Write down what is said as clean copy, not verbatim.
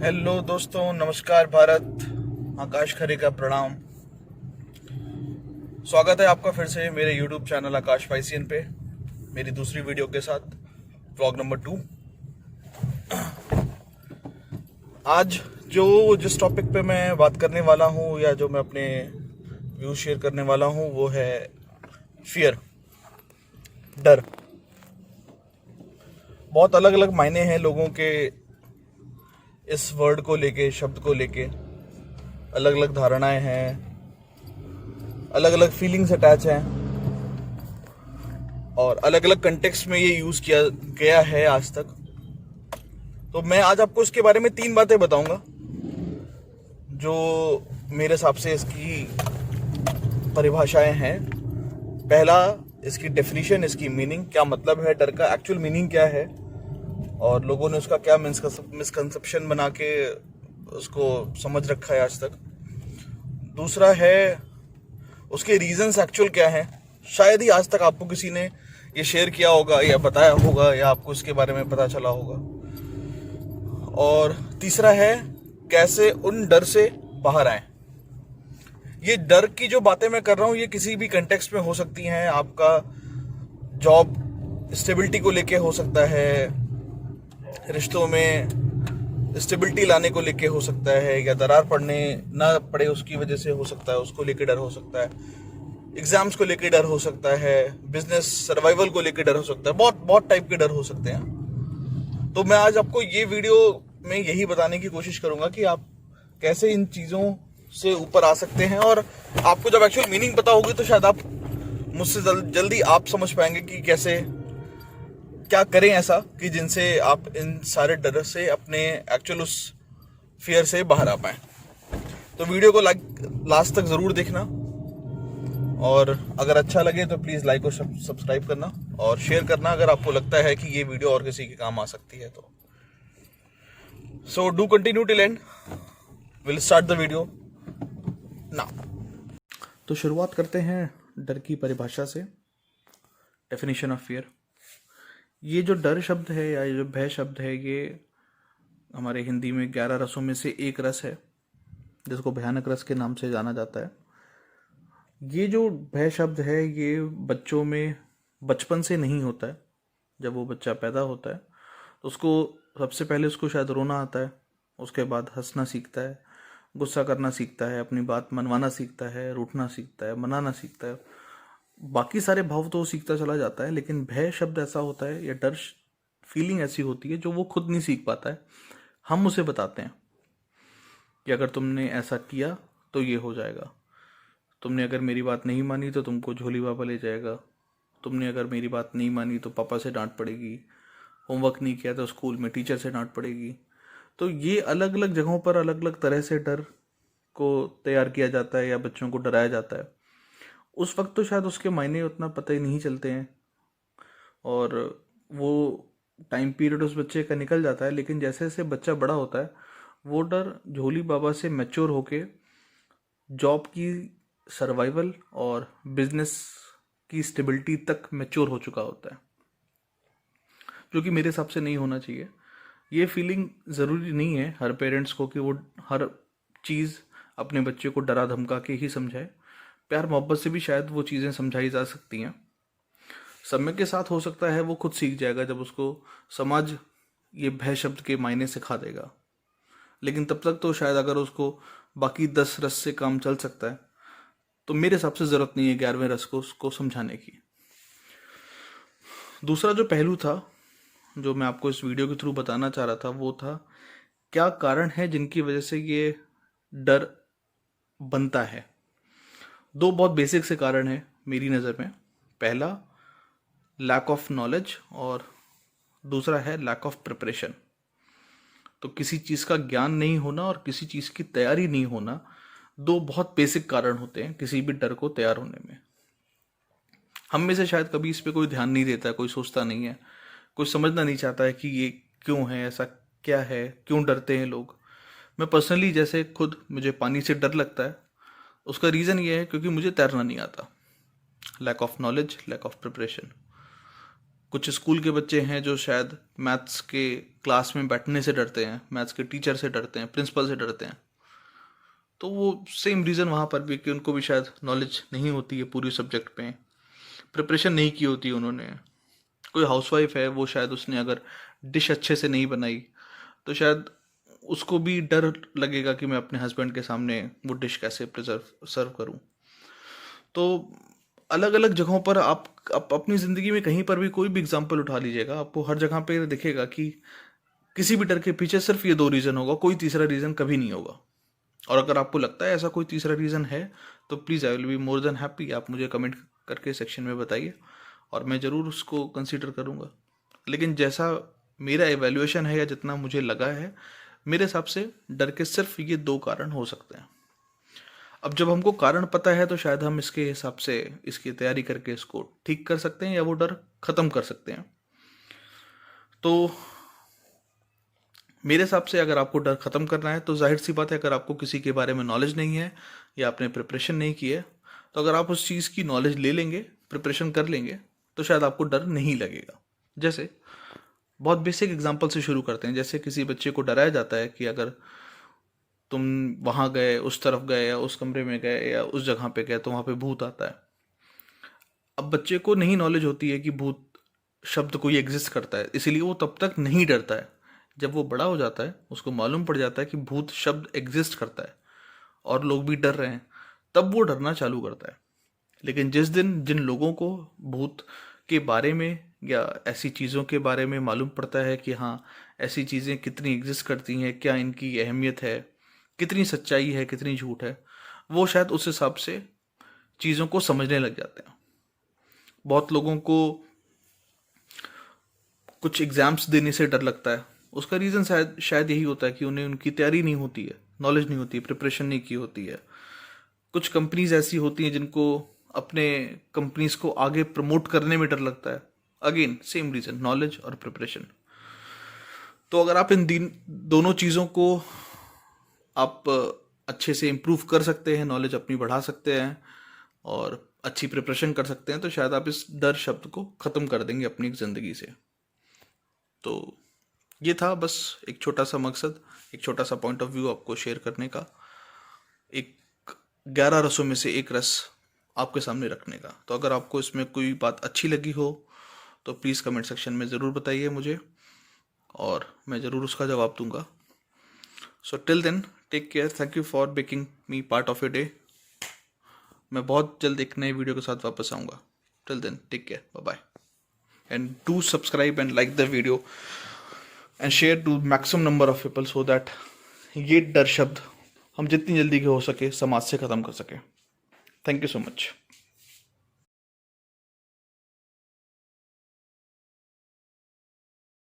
Hello दोस्तों, नमस्कार भारत। आकाश खरे का प्रणाम। स्वागत है आपका फिर से मेरे YouTube चैनल आकाश फाइसियन पे मेरी दूसरी वीडियो के साथ, व्लॉग नंबर 2। आज जिस टॉपिक पे मैं बात करने वाला हूँ या जो मैं अपने व्यूज शेयर करने वाला हूँ वो है फियर, डर। बहुत अलग अलग मायने हैं लोगों के इस वर्ड को लेके, शब्द को लेके। अलग अलग धारणाएं हैं, अलग अलग फीलिंग्स अटैच हैं और अलग अलग कंटेक्स्ट में ये यूज किया गया है आज तक। तो मैं आज आपको इसके बारे में 3 बातें बताऊंगा जो मेरे हिसाब से इसकी परिभाषाएं हैं। पहला, इसकी डेफिनेशन, इसकी मीनिंग, क्या मतलब है डर का, एक्चुअल मीनिंग क्या है और लोगों ने उसका क्या मिसकंसेप्शन बना के उसको समझ रखा है आज तक। दूसरा है उसके रीजंस एक्चुअल क्या हैं। शायद ही आज तक आपको किसी ने ये शेयर किया होगा या बताया होगा या आपको इसके बारे में पता चला होगा। और तीसरा है कैसे उन डर से बाहर आए। ये डर की जो बातें मैं कर रहा हूँ ये किसी भी कंटेक्स्ट में हो सकती हैं। आपका जॉब स्टेबिलिटी को लेके हो सकता है, रिश्तों में स्टेबिलिटी लाने को लेके हो सकता है, या दरार पड़ने ना पड़े उसकी वजह से हो सकता है, उसको लेके डर हो सकता है। एग्जाम्स को लेके डर हो सकता है, बिजनेस सर्वाइवल को लेके डर हो सकता है। बहुत बहुत टाइप के डर हो सकते हैं। तो मैं आज आपको ये वीडियो में यही बताने की कोशिश करूंगा कि आप कैसे इन चीज़ों से ऊपर आ सकते हैं। और आपको जब एक्चुअल मीनिंग पता होगी तो शायद आप मुझसे जल्दी आप समझ पाएंगे कि कैसे क्या करें ऐसा कि जिनसे आप इन सारे डर से, अपने एक्चुअल उस फियर से बाहर आ पाए। तो वीडियो को लास्ट तक ज़रूर देखना और अगर अच्छा लगे तो प्लीज़ लाइक और सब्सक्राइब करना और शेयर करना अगर आपको लगता है कि ये वीडियो और किसी के काम आ सकती है तो। So do continue till and. Will start the video now. तो शुरुआत करते हैं डर की परिभाषा से, डेफिनेशन ऑफ फियर। ये जो डर शब्द है या ये जो भय शब्द है, ये हमारे हिंदी में 11 रसों में से एक रस है जिसको भयानक रस के नाम से जाना जाता है। ये जो भय शब्द है ये बच्चों में बचपन से नहीं होता है। जब वो बच्चा पैदा होता है तो उसको सबसे पहले उसको शायद रोना आता है, उसके बाद हंसना सीखता है, गुस्सा करना सीखता है, अपनी बात मनवाना सीखता है, रूठना सीखता है, मनाना सीखता है। बाकी सारे भाव तो वो सीखता चला जाता है, लेकिन भय शब्द ऐसा होता है या डर फीलिंग ऐसी होती है जो वो खुद नहीं सीख पाता है। हम उसे बताते हैं कि अगर तुमने ऐसा किया तो ये हो जाएगा, तुमने अगर मेरी बात नहीं मानी तो तुमको झोली बाबा ले जाएगा, तुमने अगर मेरी बात नहीं मानी तो पापा से डांट पड़ेगी, होमवर्क नहीं किया तो स्कूल में टीचर से डांट पड़ेगी। तो ये अलग अलग जगहों पर अलग अलग तरह से डर को तैयार किया जाता है या बच्चों को डराया जाता है। उस वक्त तो शायद उसके मायने उतना पता ही नहीं चलते हैं और वो टाइम पीरियड उस बच्चे का निकल जाता है। लेकिन जैसे जैसे बच्चा बड़ा होता है वो डर झोली बाबा से मैच्योर होके जॉब की सर्वाइवल और बिजनेस की स्टेबिलिटी तक मैच्योर हो चुका होता है, जो कि मेरे हिसाब से नहीं होना चाहिए। ये फीलिंग ज़रूरी नहीं है हर पेरेंट्स को कि वो हर चीज़ अपने बच्चे को डरा धमका के ही समझाए। प्यार मोहब्बत से भी शायद वो चीज़ें समझाई जा सकती हैं। समय के साथ हो सकता है वो खुद सीख जाएगा जब उसको समाज ये भय शब्द के मायने सिखा देगा। लेकिन तब तक तो शायद अगर उसको बाकी 10 रस से काम चल सकता है तो मेरे हिसाब से ज़रूरत नहीं है 11वें रस को उसको समझाने की। दूसरा जो पहलू था जो मैं आपको इस वीडियो के थ्रू बताना चाह रहा था वो था क्या कारण है जिनकी वजह से ये डर बनता है। 2 बहुत बेसिक से कारण है मेरी नज़र में। पहला लैक ऑफ नॉलेज और दूसरा है लैक ऑफ प्रिपरेशन। तो किसी चीज़ का ज्ञान नहीं होना और किसी चीज़ की तैयारी नहीं होना 2 बहुत बेसिक कारण होते हैं किसी भी डर को तैयार होने में। हम में से शायद कभी इस पे कोई ध्यान नहीं देता, कोई सोचता नहीं है, कोई समझना नहीं चाहता है कि ये क्यों है, ऐसा क्या है, क्यों डरते हैं लोग। मैं पर्सनली जैसे खुद मुझे पानी से डर लगता है, उसका रीज़न ये है क्योंकि मुझे तैरना नहीं आता। Lack of knowledge, lack of preparation. कुछ स्कूल के बच्चे हैं जो शायद मैथ्स के क्लास में बैठने से डरते हैं, मैथ्स के टीचर से डरते हैं, प्रिंसिपल से डरते हैं। तो वो सेम रीज़न वहाँ पर भी कि उनको भी शायद नॉलेज नहीं होती है पूरी सब्जेक्ट पे, प्रिपरेशन नहीं की होती उन्होंने। कोई हाउसवाइफ है, वो शायद उसने अगर डिश अच्छे से नहीं बनाई तो शायद उसको भी डर लगेगा कि मैं अपने हस्बैंड के सामने वो डिश कैसे सर्व करूं। तो अलग अलग जगहों पर आप अपनी ज़िंदगी में कहीं पर भी कोई भी एग्जांपल उठा लीजिएगा, आपको हर जगह पे दिखेगा कि किसी भी डर के पीछे सिर्फ ये दो रीज़न होगा, कोई तीसरा रीज़न कभी नहीं होगा। और अगर आपको लगता है ऐसा कोई तीसरा रीज़न है तो please I will be more than happy, आप मुझे कमेंट करके सेक्शन में बताइए और मैं ज़रूर उसको कंसीडर करूँगा। लेकिन जैसा मेरा एवेल्यूएशन है या जितना मुझे लगा है, मेरे हिसाब से डर के सिर्फ ये दो कारण हो सकते हैं। अब जब हमको कारण पता है तो शायद हम इसके हिसाब से इसकी तैयारी करके इसको ठीक कर सकते हैं या वो डर ख़त्म कर सकते हैं। तो मेरे हिसाब से अगर आपको डर ख़त्म करना है तो जाहिर सी बात है, अगर आपको किसी के बारे में नॉलेज नहीं है या आपने प्रिपरेशन नहीं की है, तो अगर आप उस चीज़ की नॉलेज ले लेंगे, प्रिपरेशन कर लेंगे, तो शायद आपको डर नहीं लगेगा। जैसे बहुत बेसिक एग्जांपल से शुरू करते हैं। जैसे किसी बच्चे को डराया जाता है कि अगर तुम वहाँ गए, उस तरफ गए या उस कमरे में गए या उस जगह पे गए तो वहाँ पे भूत आता है। अब बच्चे को नहीं नॉलेज होती है कि भूत शब्द कोई एग्जिस्ट करता है, इसीलिए वो तब तक नहीं डरता है। जब वो बड़ा हो जाता है, उसको मालूम पड़ जाता है कि भूत शब्द एग्जिस्ट करता है और लोग भी डर रहे हैं, तब वो डरना चालू करता है। लेकिन जिस दिन जिन लोगों को भूत के बारे में या ऐसी चीज़ों के बारे में मालूम पड़ता है कि हाँ, ऐसी चीज़ें कितनी एग्जिस्ट करती हैं, क्या इनकी अहमियत है, कितनी सच्चाई है, कितनी झूठ है, वो शायद उस हिसाब से चीज़ों को समझने लग जाते हैं। बहुत लोगों को कुछ एग्ज़ाम्स देने से डर लगता है, उसका रीज़न शायद शायद यही होता है कि उन्हें उनकी तैयारी नहीं होती है, नॉलेज नहीं होती है, प्रिपरेशन नहीं की होती है। कुछ कंपनीज ऐसी होती हैं जिनको अपने कंपनीज को आगे प्रमोट करने में डर लगता है। अगेन सेम रीज़न, नॉलेज और प्रिपरेशन। तो अगर आप इन दोनों चीज़ों को आप अच्छे से इम्प्रूव कर सकते हैं, नॉलेज अपनी बढ़ा सकते हैं और अच्छी प्रिपरेशन कर सकते हैं, तो शायद आप इस डर शब्द को ख़त्म कर देंगे अपनी ज़िंदगी से। तो ये था बस एक छोटा सा मकसद, एक छोटा सा पॉइंट ऑफ व्यू आपको शेयर करने का, एक 11 रसों में से एक रस आपके सामने रखने का। तो अगर आपको इसमें कोई बात अच्छी लगी हो तो प्लीज़ कमेंट सेक्शन में ज़रूर बताइए मुझे और मैं ज़रूर उसका जवाब दूंगा। So till then, take care, thank you for making me part of your day. मैं बहुत जल्द एक नए वीडियो के साथ वापस आऊँगा। Till then, take care, bye bye, and do subscribe and like the video and share to maximum number of people so that ये डर शब्द हम जितनी जल्दी के हो सके समाज से ख़त्म कर सकें। Thank you so much.